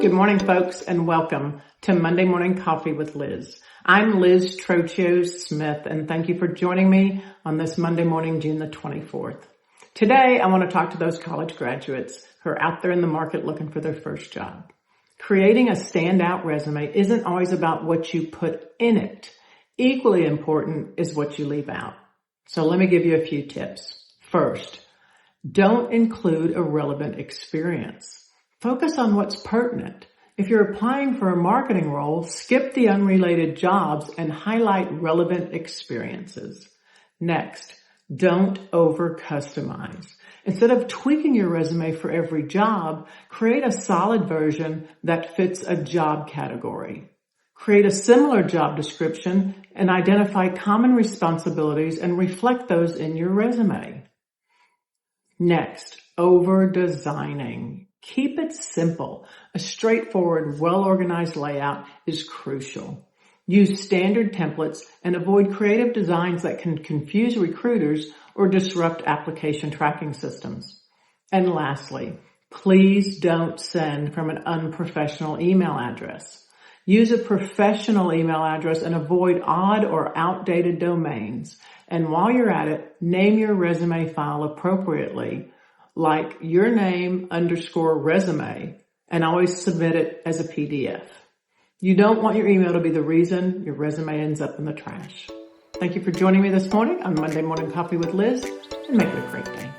Good morning, folks, and welcome to Monday Morning Coffee with Liz. I'm Liz Trochio-Smith, and thank you for joining me on this Monday morning, June the 24th. Today, I want to talk to those college graduates who are out there in the market looking for their first job. Creating a standout resume isn't always about what you put in it. Equally important is what you leave out. So let me give you a few tips. First, don't include irrelevant experience. Focus on what's pertinent. If you're applying for a marketing role, skip the unrelated jobs and highlight relevant experiences. Next, don't over-customize. Instead of tweaking your resume for every job, create a solid version that fits a job category. Create a similar job description and identify common responsibilities and reflect those in your resume. Next, over-designing. Keep it simple. A straightforward, well-organized layout is crucial. Use standard templates and avoid creative designs that can confuse recruiters or disrupt application tracking systems. And lastly, please don't send from an unprofessional email address. Use a professional email address and avoid odd or outdated domains. And while you're at it, name your resume file appropriately, like your name _resume, and always submit it as a PDF. You don't want your email to be the reason your resume ends up in the trash. Thank you for joining me this morning on Monday Morning Coffee with Liz, and make it a great day.